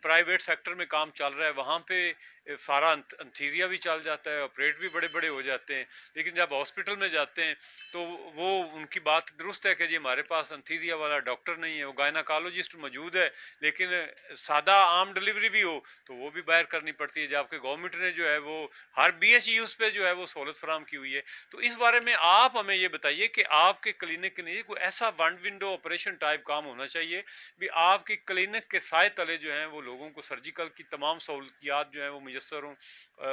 प्राइवेट सेक्टर में काम चल रहा है, वहाँ पे सारा अंथीजिया भी चल जाता है, ऑपरेट भी बड़े बड़े हो जाते हैं। लेकिन जब हॉस्पिटल में जाते हैं तो वो उनकी बात दुरुस्त है कि जी हमारे पास अंथीजिया वाला डॉक्टर नहीं है, वो गायनाकोलॉजिस्ट मौजूद है, लेकिन सादा आम डिलीवरी भी हो तो वो भी बाहर करनी पड़ती है, जबकि गवर्नमेंट ने जो है वो हर BHUs पे जो है वो सहूलत फराम की हुई है। तो इस बारे में आप हमें ये बताइए कि आपके क्लिनिक के लिए कोई ऐसा वन विंडो ऑपरेशन टाइप काम होना चाहिए भी आपकी क्लिनिक के साए तले जो हैं वो लोगों को सर्जिकल की तमाम सहूलियात जो हैं वो मुयसर हों,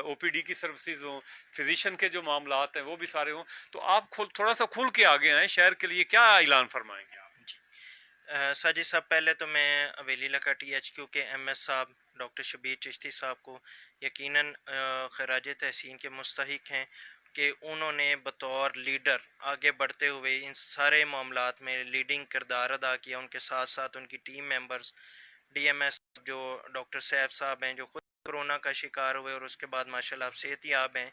OPD की सर्विसेज हों, फिजिशियन के जो मामलात हैं वो भी सारे हों। तो आप थोड़ा सा खुल के आगे आएँ, शहर के लिए क्या ऐलान फरमाएंगे आप? साजिद साहब, पहले तो मैं हवेली लका THQ के MS साहब डॉक्टर शबीर चिश्ती साहब को यकीनन खराज तहसीन के मुस्तहिक हैं कि उन्होंने बतौर लीडर आगे बढ़ते हुए इन सारे मामलात में लीडिंग किरदार अदा किया। उनके साथ साथ उनकी टीम मेंबर्स DMS जो डॉक्टर सैफ साहब हैं, जो खुद कोरोना का शिकार हुए और उसके बाद माशाल्लाह आप सेहतयाब हैं।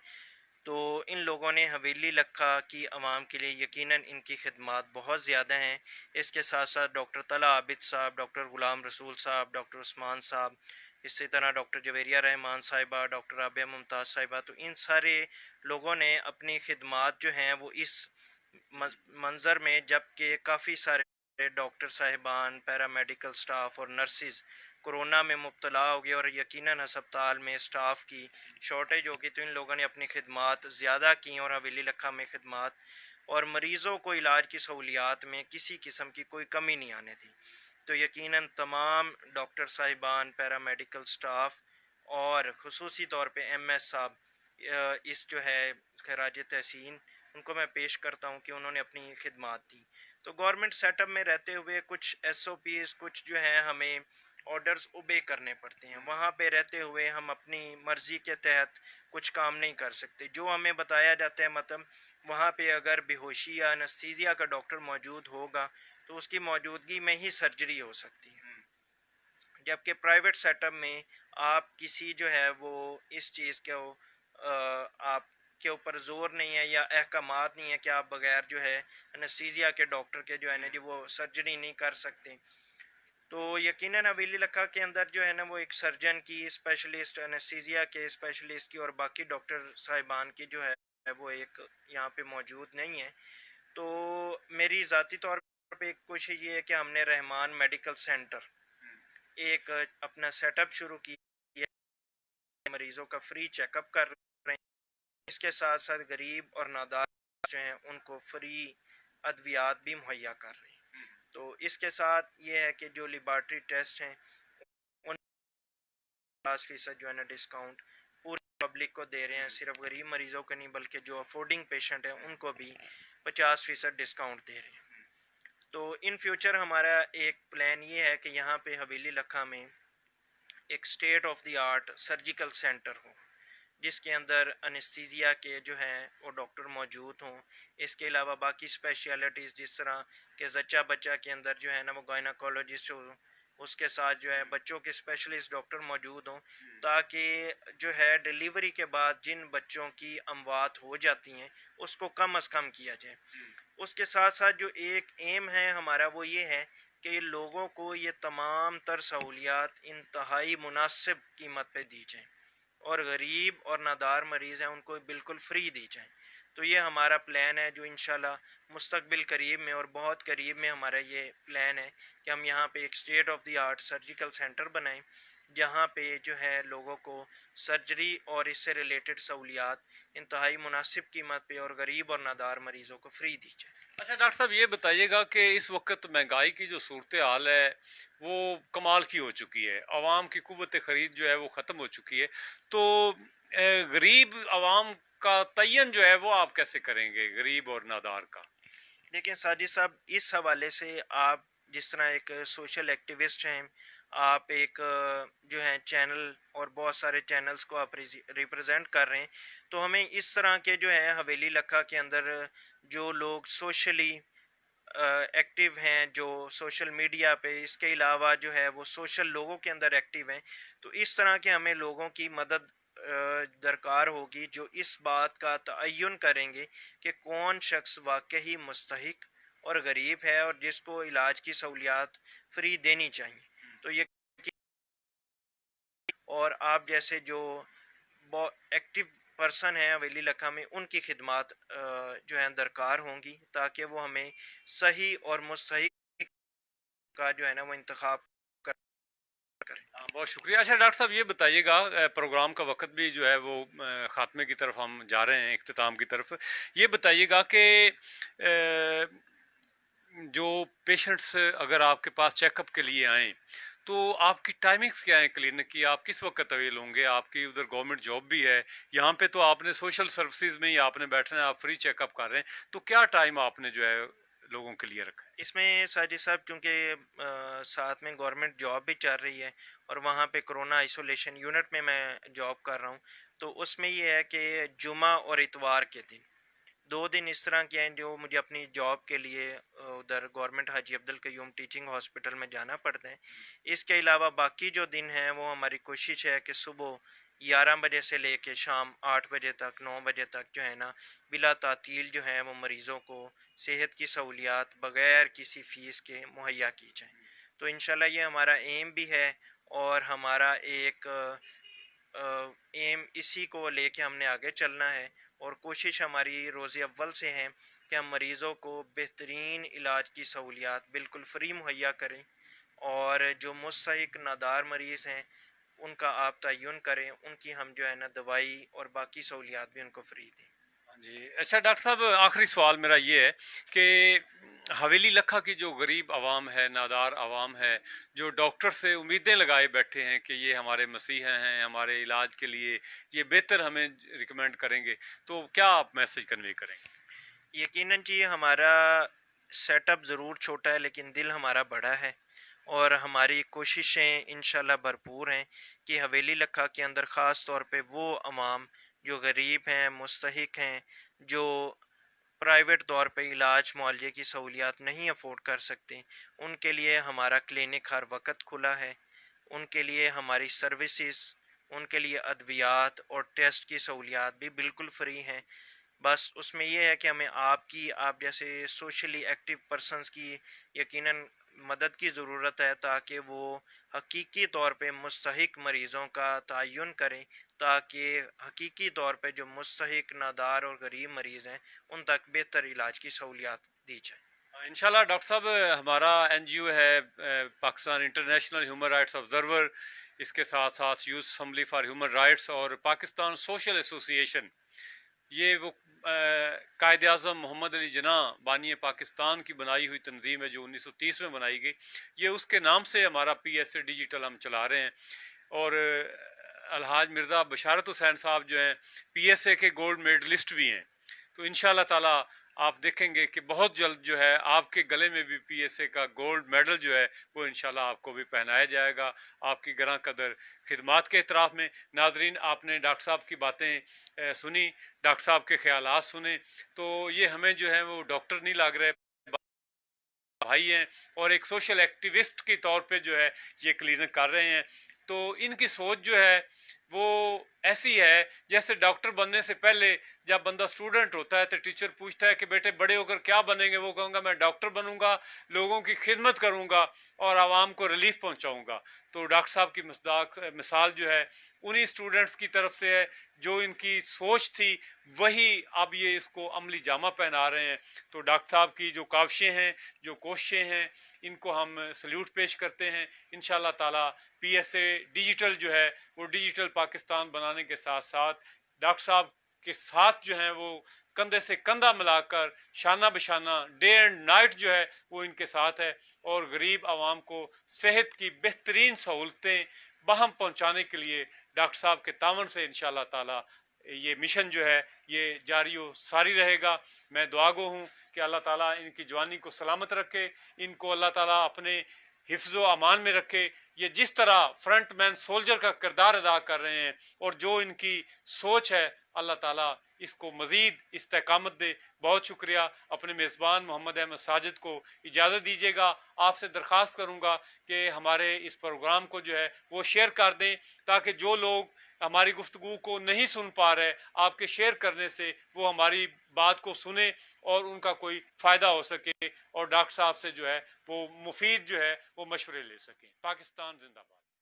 तो इन लोगों ने हवेली लखा की आवाम के लिए यकीनन इनकी खिदमत बहुत ज़्यादा हैं। इसके साथ साथ डॉक्टर तला आबिद साहब, डॉक्टर ग़ुलाम रसूल साहब, डॉक्टर उस्मान साहब, इसी तरह डॉक्टर जवेरिया रहमान साहिबा, डॉक्टर राबिया मुमताज़ साहिबा, तो इन सारे लोगों ने अपनी खिदमत जो हैं वो इस मंज़र में, जबकि काफ़ी सारे डॉक्टर साहिबान, पैरामेडिकल स्टाफ और नर्सिस कोरोना में मुब्तला हो गए और यकीनन हस्पताल में स्टाफ की शॉर्टेज होगी, तो इन लोगों ने अपनी खिदमत ज़्यादा की और हवेली लखा में खिदमत और मरीज़ों को इलाज की सहूलियात में किसी किस्म की कोई कमी नहीं आने दी। तो यकीनन तमाम डॉक्टर साहिबान, पैरामेडिकल स्टाफ और ख़ुसूसी तौर पे MS साहब, इस जो है खराज तहसीन उनको मैं पेश करता हूँ कि उन्होंने अपनी खिदमत दी। तो गवर्नमेंट सेटअप में रहते हुए कुछ SOPs, कुछ जो है हमें ऑर्डर्स ओबे करने पड़ते हैं। वहाँ पे रहते हुए हम अपनी मर्ज़ी के तहत कुछ काम नहीं कर सकते। जो हमें बताया जाता है, मतलब वहाँ पे अगर बेहोशी या एनेस्थीसिया का डॉक्टर मौजूद होगा तो उसकी मौजूदगी में ही सर्जरी हो सकती है। जबकि प्राइवेट सेटअप में आप किसी जो है वो इस चीज़ को आप के ऊपर जोर नहीं है या अहकामात नहीं है कि आप बगैर जो है एनेस्थीसिया के डॉक्टर के जो है ना जी वो सर्जरी नहीं कर सकते। तो यकीनन हवेली लखा के अंदर जो है ना वो एक सर्जन की, स्पेशलिस्ट, एनेस्थीसिया के स्पेशलिस्ट की और बाकी डॉक्टर साहिबान की जो है वो एक यहाँ पे मौजूद नहीं है। तो मेरी ज़ाती तौर पे एक कोशिश ये है कि हमने रहमान मेडिकल सेंटर एक अपना सेटअप शुरू किया, मरीज़ों का फ्री चेकअप कर रहे हैं। इसके साथ साथ गरीब और नादार जो हैं उनको फ्री अद्वियात भी मुहैया कर रहे हैं। तो इसके साथ ये है कि जो लेबॉर्ट्री टेस्ट हैं उन 50% जो है ना डिस्काउंट पूरी पब्लिक को दे रहे हैं। सिर्फ गरीब मरीज़ों को नहीं बल्कि जो अफोर्डिंग पेशेंट हैं उनको भी 50% डिस्काउंट दे रहे हैं। तो इन फ्यूचर हमारा एक प्लान ये है कि यहाँ पे हवेली लखा में एक state of the art surgical centre हो, जिसके अंदर एनेस्थीसिया के जो हैं वो डॉक्टर मौजूद हों। इसके अलावा बाकी स्पेशलिटीज़ जिस तरह के जच्चा बच्चा के अंदर जो है ना वो गायनाकोलॉजिस्ट हो, उसके साथ जो है बच्चों के स्पेशलिस्ट डॉक्टर मौजूद हों, ताकि जो है डिलीवरी के बाद जिन बच्चों की अमवात हो जाती हैं उसको कम अज़ कम किया जाए। उसके साथ साथ जो एक एम है हमारा वो ये है कि लोगों को ये तमाम तर सहूलियात इंतहाई मुनासिब कीमत पे दी जाएँ और गरीब और नादार मरीज़ हैं उनको बिल्कुल फ्री दी जाए। तो ये हमारा प्लान है जो इंशाल्लाह मुस्तकबिल करीब में और बहुत करीब में हमारा ये प्लान है कि हम यहाँ पे एक state of the art surgical centre बनाएं, जहाँ पे जो है लोगों को सर्जरी और इससे रिलेटेड सहूलियात इंतहाई मुनासिब कीमत पे और गरीब और नादार मरीज़ों को फ्री दी जाए। अच्छा डॉक्टर साहब, ये बताइएगा कि इस वक्त महंगाई की जो सूरत हाल है वो कमाल की हो चुकी है, आवाम की कुव्वत खरीद जो है वो ख़त्म हो चुकी है। तो गरीब आवाम का तयन जो है वो आप कैसे करेंगे, गरीब और नादार का? देखिए साजिद साहब, इस हवाले से आप जिस तरह एक सोशल एक्टिविस्ट हैं, आप एक जो है चैनल और बहुत सारे चैनल्स को आप रिप्रेजेंट कर रहे हैं, तो हमें इस तरह के जो है हवेली लखा के अंदर जो लोग सोशली एक्टिव हैं, जो सोशल मीडिया पे, इसके अलावा जो है वो सोशल लोगों के अंदर एक्टिव हैं, तो इस तरह के हमें लोगों की मदद दरकार होगी जो इस बात का तयन करेंगे कि कौन शख्स वाकई मुस्तहिक और गरीब है और जिसको इलाज की सहूलियात फ्री देनी चाहिए। तो ये, और आप जैसे जो एक्टिव पर्सन है हवेली लखा में, उनकी खिदमात जो है दरकार होंगी ताकि वो हमें सही और मुस्तहिक का जो है ना वो इंतखाब करें। बहुत शुक्रिया। अच्छा डॉक्टर साहब, ये बताइएगा, प्रोग्राम का वक्त भी जो है वो ख़ात्मे की तरफ हम जा रहे हैं, इख्तिताम की तरफ। ये बताइएगा कि जो पेशेंट्स अगर आपके पास चेकअप के लिए आएँ, तो आपकी टाइमिंग्स क्या है क्लिनिक की? आप किस वक्त अवेल होंगे? आपकी उधर गवर्नमेंट जॉब भी है, यहाँ पे तो आपने सोशल सर्विसेज में ही आपने बैठना है, आप फ्री चेकअप कर रहे हैं, तो क्या टाइम आपने जो है लोगों के लिए रखा है? इसमें साजिद साहब, चूंकि साथ में गवर्नमेंट जॉब भी चल रही है और वहाँ पे कोरोना आइसोलेशन यूनिट में मैं जॉब कर रहा हूँ, तो उसमें ये है कि जुमा और इतवार के दिन, 2 दिन इस तरह के हैं जो मुझे अपनी जॉब के लिए उधर government Haji Abdul Qayyum teaching hospital में जाना पड़ता है। इसके अलावा बाकी जो दिन हैं वो हमारी कोशिश है कि सुबह 11 बजे से लेके शाम 8 बजे तक, 9 बजे तक जो है ना, बिला तातील जो है वो मरीज़ों को सेहत की सहूलियात बग़ैर किसी फ़ीस के मुहैया की जाए। तो इंशाल्लाह ये हमारा एम भी है और हमारा एक एम इसी को लेके हमने आगे चलना है, और कोशिश हमारी रोज़ अव्वल से है कि हम मरीज़ों को बेहतरीन इलाज की सहूलियात बिल्कुल फ्री मुहैया करें, और जो मुस्तहिक नादार मरीज़ हैं उनका आप तयन करें, उनकी हम जो है ना दवाई और बाकी सहूलियात भी उनको फ्री दें। हाँ जी। अच्छा डॉक्टर साहब, आखिरी सवाल मेरा ये है कि हवेली लखा की जो गरीब आवाम है, नादार आवाम है, जो डॉक्टर से उम्मीदें लगाए बैठे हैं कि ये हमारे मसीहा हैं, हमारे इलाज के लिए ये बेहतर हमें रिकमेंड करेंगे, तो क्या आप मैसेज कन्वे करेंगे? यकीनन जी, हमारा सेटअप ज़रूर छोटा है लेकिन दिल हमारा बड़ा है, और हमारी कोशिशें इंशाल्लाह भरपूर हैं कि हवेली लखा के अंदर ख़ास तौर पे वो अवाम जो गरीब हैं, मुस्तहिक हैं, जो प्राइवेट तौर पे इलाज मुआलजे की सहूलियात नहीं अफोर्ड कर सकते, उनके लिए हमारा क्लिनिक हर वक्त खुला है। उनके लिए हमारी सर्विसेज, उनके लिए अद्वियात और टेस्ट की सहूलियात भी बिल्कुल फ्री हैं। बस उसमें यह है कि हमें आप जैसे सोशली एक्टिव पर्सन्स की यकीनन मदद की ज़रूरत है ताकि वो हकीकी तौर पे मुस्तहिक मरीज़ों का तयन करें, ताकि हकीकी तौर पे जो मुस्तहिक नादार और गरीब मरीज़ हैं उन तक बेहतर इलाज की सहूलियात दी जाए। इंशाल्लाह डॉक्टर साहब, हमारा एनजीओ है Pakistan international human rights observer, इसके साथ साथ youth assembly for human rights और पाकिस्तान सोशल एसोसिएशन, ये वो कायद आज़म मोहम्मद अली जिन्ना बानी पाकिस्तान की बनाई हुई तंजीम है जो 1930 में बनाई गई। ये उसके नाम से हमारा PSA डिजिटल हम चला रहे हैं। और अलहाज मिर्ज़ा बशारत हुसैन साहब जो हैं PSA के गोल्ड मेडलिस्ट भी हैं। तो इंशाल्लाह ताला आप देखेंगे कि बहुत जल्द जो है आपके गले में भी PSA का गोल्ड मेडल जो है वो इंशाल्लाह आपको भी पहनाया जाएगा, आपकी गरां कदर खिदमात के इतराफ़ में। नाजरीन, आपने डॉक्टर साहब की बातें सुनी, डॉक्टर साहब के ख्यालात सुने, तो ये हमें जो है वो डॉक्टर नहीं लग रहे, भाई हैं और एक सोशल एक्टिविस्ट के तौर पे जो है ये क्लिनिक कर रहे हैं। तो इनकी सोच जो है वो ऐसी है जैसे डॉक्टर बनने से पहले जब बंदा स्टूडेंट होता है तो टीचर पूछता है कि बेटे बड़े होकर क्या बनेंगे, वो कहूँगा मैं डॉक्टर बनूंगा, लोगों की खिदमत करूंगा और आवाम को रिलीफ पहुंचाऊंगा। तो डॉक्टर साहब की मिसाल जो है उन्हीं स्टूडेंट्स की तरफ से है, जो इनकी सोच थी वही अब ये इसको अमली जामा पहना रहे हैं। तो डॉक्टर साहब की जो काविशें हैं, जो कोशिशें हैं, इनको हम सल्यूट पेश करते हैं। इंशाल्लाह ताला PSA डिजिटल जो है वो डिजिटल पाकिस्तान बनाने के साथ साथ डॉक्टर साहब के साथ जो है वो कंधे से कंधा मिलाकर शाना बशाना डे एंड नाइट जो है वो इनके साथ है, और गरीब आवाम को सेहत की बेहतरीन सहूलतें बाहम पहुंचाने के लिए डॉक्टर साहब के तावन से इंशाल्लाह ताला ये मिशन जो है ये जारी व सारी रहेगा। मैं दुआगो हूँ कि अल्लाह ताला इनकी जवानी को सलामत रखे, इनको अल्लाह ताला अपने हिफ्ज़ व अमान में रखे। ये जिस तरह फ्रंट मैन सोल्जर का किरदार अदा कर रहे हैं और जो इनकी सोच है, अल्लाह ताला इसको मज़ीद इस्तेकामत दे। बहुत शुक्रिया। अपने मेज़बान मोहम्मद अहमद साजिद को इजाज़त दीजिएगा। आपसे दरख्वास्त करूँगा कि हमारे इस प्रोग्राम को जो है वो शेयर कर दें, ताकि जो लोग हमारी गुफ्तगू को नहीं सुन पा रहे, आपके शेयर करने से वो हमारी बात को सुने और उनका कोई फ़ायदा हो सके और डॉक्टर साहब से जो है वो मुफीद जो है वो मशवरे ले सकें। पाकिस्तान जिंदाबाद।